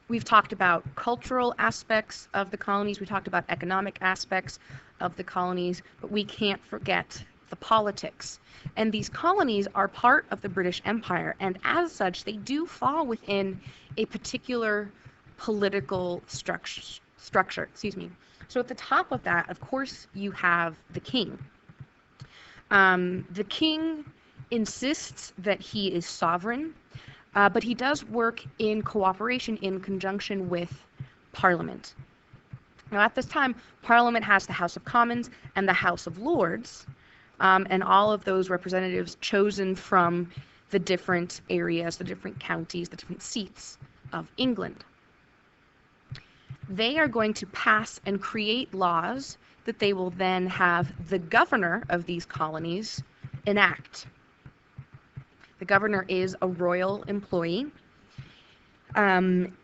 We've talked about cultural aspects of the colonies, we talked about economic aspects of the colonies, but we can't forget the politics. And these colonies are part of the British Empire, and as such, they do fall within a particular political structure. Excuse me. So at the top of that, of course, you have the king. The king insists that he is sovereign, but he does work in cooperation, in conjunction with Parliament. Now, at this time, Parliament has the House of Commons and the House of Lords, and all of those representatives chosen from the different areas, the different counties, the different seats of England. They are going to pass and create laws that they will then have the governor of these colonies enact. The governor is a royal employee.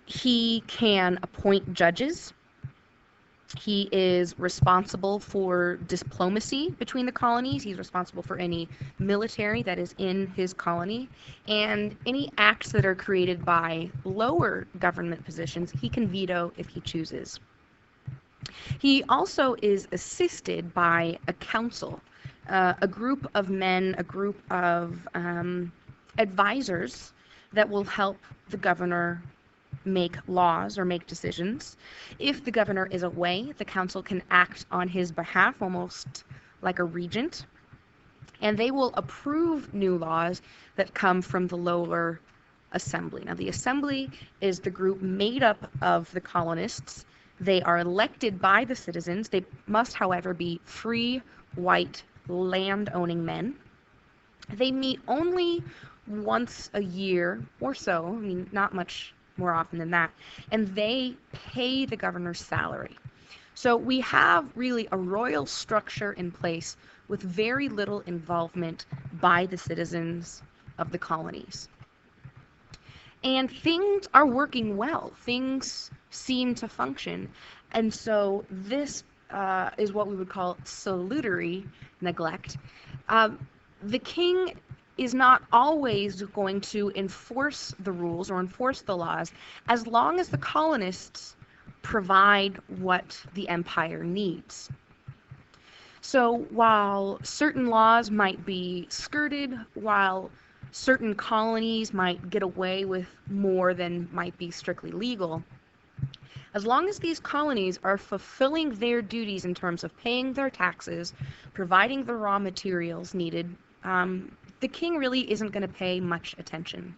He can appoint judges. He is responsible for diplomacy between the colonies. He's responsible for any military that is in his colony. And any acts that are created by lower government positions, he can veto if he chooses. He also is assisted by a council, a group of men, a group of advisors that will help the governor make laws or make decisions. If the governor is away, the council can act on his behalf, almost like a regent, and they will approve new laws that come from the lower assembly. Now, the assembly is the group made up of the colonists. They are elected by the citizens. They must, however, be free, white, land-owning men. They meet only once a year or so, I mean, not much more often than that, and they pay the governor's salary. So we have really a royal structure in place with very little involvement by the citizens of the colonies. And things are working well. Things seem to function. And so this is what we would call salutary neglect. The king is not always going to enforce the rules or enforce the laws as long as the colonists provide what the empire needs. So while certain laws might be skirted, while certain colonies might get away with more than might be strictly legal, as long as these colonies are fulfilling their duties in terms of paying their taxes, providing the raw materials needed, the king really isn't going to pay much attention.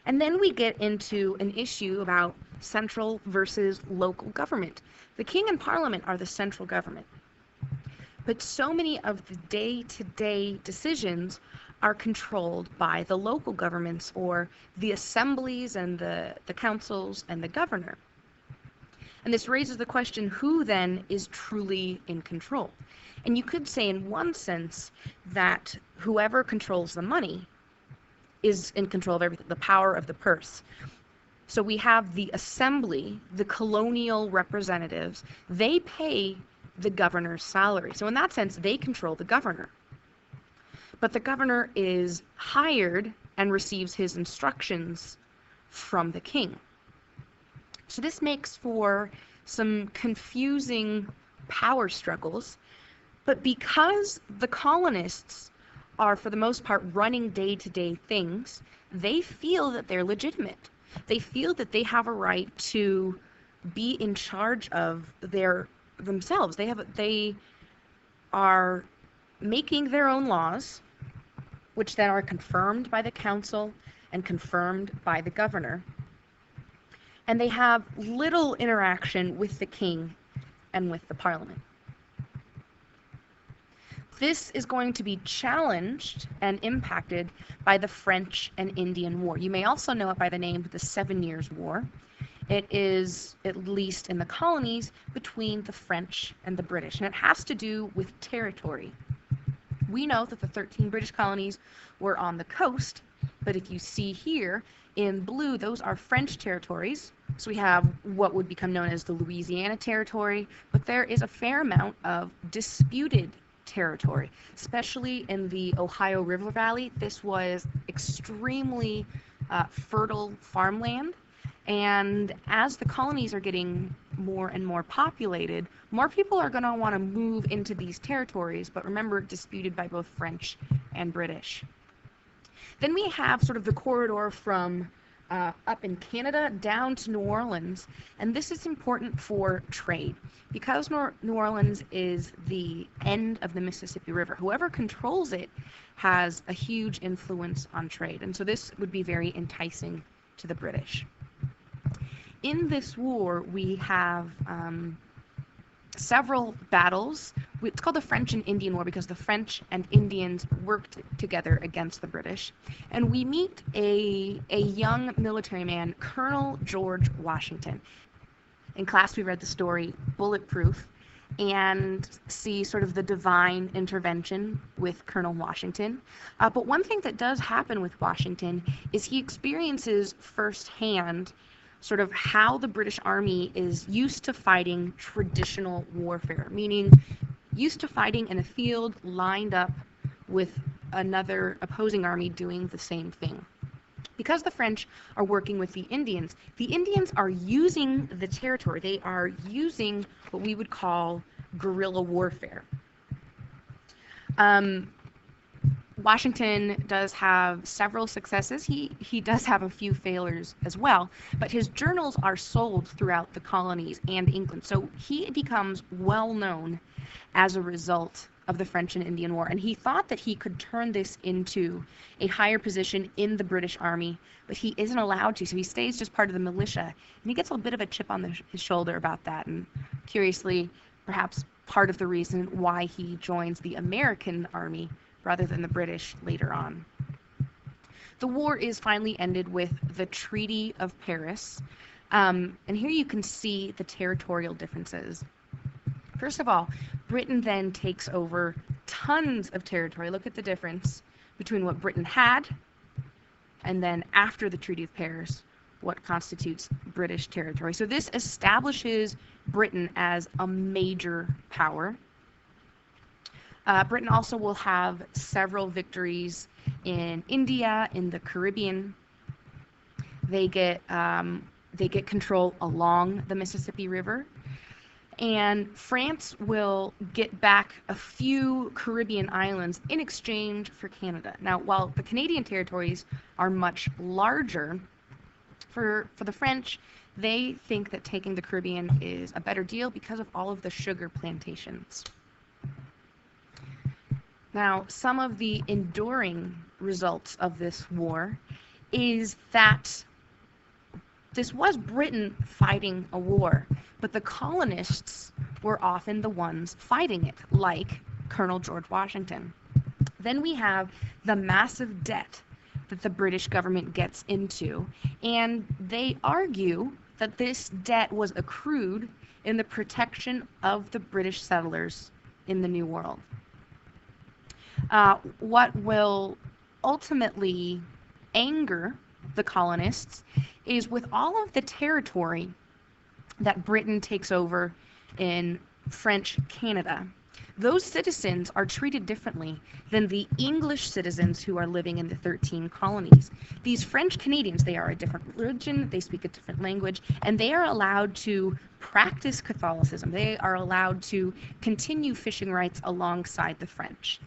And then we get into an issue about central versus local government. The king and parliament are the central government. But so many of the day-to-day decisions are controlled by the local governments or the assemblies and the councils and the governor. And this raises the question, who then is truly in control? And you could say in one sense that whoever controls the money is in control of everything, the power of the purse. So we have the assembly, the colonial representatives, they pay the governor's salary. So in that sense, they control the governor. But the governor is hired and receives his instructions from the king. So this makes for some confusing power struggles. But because the colonists are, for the most part, running day-to-day things, they feel that they're legitimate. They feel that they have a right to be in charge of themselves. They are making their own laws, which then are confirmed by the council and confirmed by the governor. And they have little interaction with the king and with the parliament. This is going to be challenged and impacted by the French and Indian War. You may also know it by the name of the 7 Years' War. It is, at least in the colonies, between the French and the British, and it has to do with territory. We know that the 13 British colonies were on the coast, but if you see here in blue, those are French territories. So we have what would become known as the Louisiana Territory, but there is a fair amount of disputed territory, especially in the Ohio River Valley. This was extremely fertile farmland, And as the colonies are getting more and more populated, more people are going to want to move into these territories, but remember, disputed by both French and British. Then we have sort of the corridor from up in Canada down to New Orleans, and this is important for trade because New Orleans is the end of the Mississippi River. Whoever controls it has a huge influence on trade, and so this would be very enticing to the British. In this war, we have several battles. It's called the French and Indian War because the French and Indians worked together against the British. And we meet a young military man, Colonel George Washington. In class, we read the story Bulletproof and see sort of the divine intervention with Colonel Washington. But one thing that does happen with Washington is he experiences firsthand sort of how the British Army is used to fighting traditional warfare, meaning used to fighting in a field lined up with another opposing army doing the same thing. Because the French are working with the Indians are using the territory. They are using what we would call guerrilla warfare. Washington does have several successes. He does have a few failures as well, but his journals are sold throughout the colonies and England. So he becomes well known as a result of the French and Indian War, and he thought that he could turn this into a higher position in the British Army, but he isn't allowed to, so he stays just part of the militia, and he gets a bit of a chip on his shoulder about that, and curiously, perhaps part of the reason why he joins the American Army rather than the British later on. The war is finally ended with the Treaty of Paris, and here you can see the territorial differences. First of all, Britain then takes over tons of territory. Look at the difference between what Britain had and then after the Treaty of Paris, what constitutes British territory. So this establishes Britain as a major power. Britain also will have several victories in India, in the Caribbean. They get control along the Mississippi River. And France will get back a few Caribbean islands in exchange for Canada. Now, while the Canadian territories are much larger, for the French, they think that taking the Caribbean is a better deal because of all of the sugar plantations. Now, some of the enduring results of this war is that this was Britain fighting a war, but the colonists were often the ones fighting it, like Colonel George Washington. Then we have the massive debt that the British government gets into, and they argue that this debt was accrued in the protection of the British settlers in the New World. What will ultimately anger the colonists is with all of the territory that Britain takes over in French Canada, those citizens are treated differently than the English citizens who are living in the 13 colonies. These French Canadians, they are a different religion, they speak a different language, and they are allowed to practice Catholicism. They are allowed to continue fishing rights alongside the French.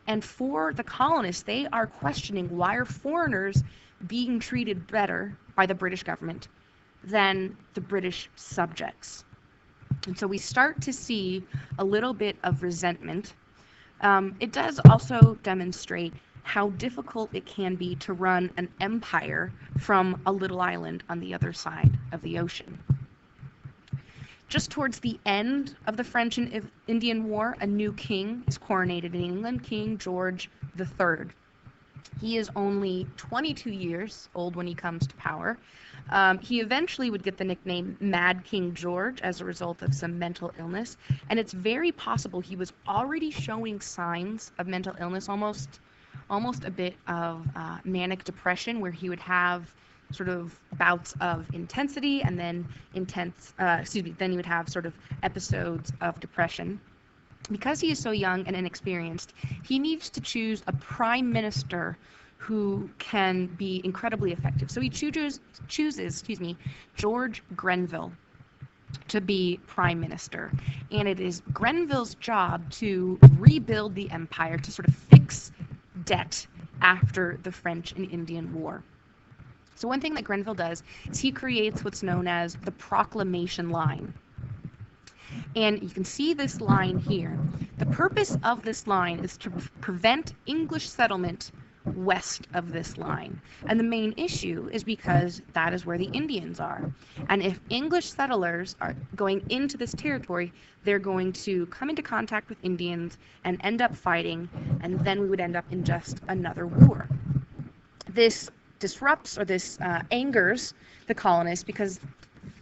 And for the colonists, they are questioning why are foreigners being treated better by the British government than the British subjects. And so we start to see a little bit of resentment. It does also demonstrate how difficult it can be to run an empire from a little island on the other side of the ocean. Just towards the end of the French and Indian War, a new king is coronated in England, King George III. He is only 22 years old when he comes to power. He eventually would get the nickname Mad King George as a result of some mental illness, and it's very possible he was already showing signs of mental illness, almost a bit of manic depression, where he would have sort of bouts of intensity and then then he would have sort of episodes of depression. Because he is so young and inexperienced, he needs to choose a prime minister who can be incredibly effective. So he chooses George Grenville to be prime minister. And it is Grenville's job to rebuild the empire, to sort of fix debt after the French and Indian War. So one thing that Grenville does is he creates what's known as the Proclamation Line. And you can see this line here. The purpose of this line is to prevent English settlement west of this line. And the main issue is because that is where the Indians are. And if English settlers are going into this territory, they're going to come into contact with Indians and end up fighting, and then we would end up in just another war. This disrupts, or this angers the colonists, because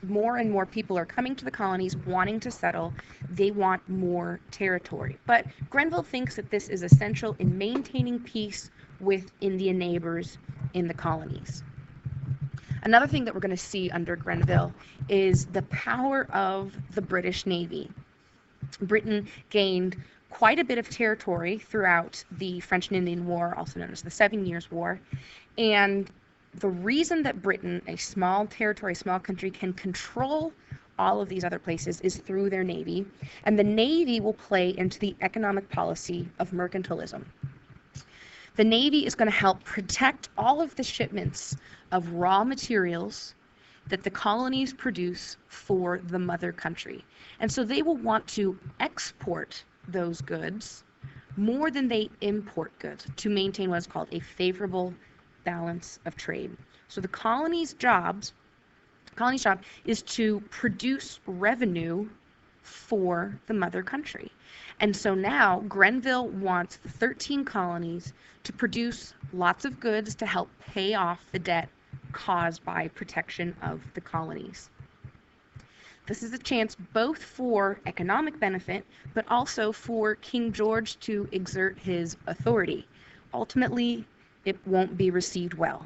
more and more people are coming to the colonies wanting to settle. They want more territory. But Grenville thinks that this is essential in maintaining peace with Indian neighbors in the colonies. Another thing that we're going to see under Grenville is the power of the British Navy. Britain gained quite a bit of territory throughout the French and Indian War, also known as the 7 Years' War, and the reason that Britain, a small territory, small country, can control all of these other places is through their navy, and the navy will play into the economic policy of mercantilism. The navy is going to help protect all of the shipments of raw materials that the colonies produce for the mother country. And so they will want to export those goods more than they import goods to maintain what is called a favorable balance of trade. So the colony's job is to produce revenue for the mother country. And so now Grenville wants the 13 colonies to produce lots of goods to help pay off the debt caused by protection of the colonies. This is a chance both for economic benefit, but also for King George to exert his authority. Ultimately, it won't be received well.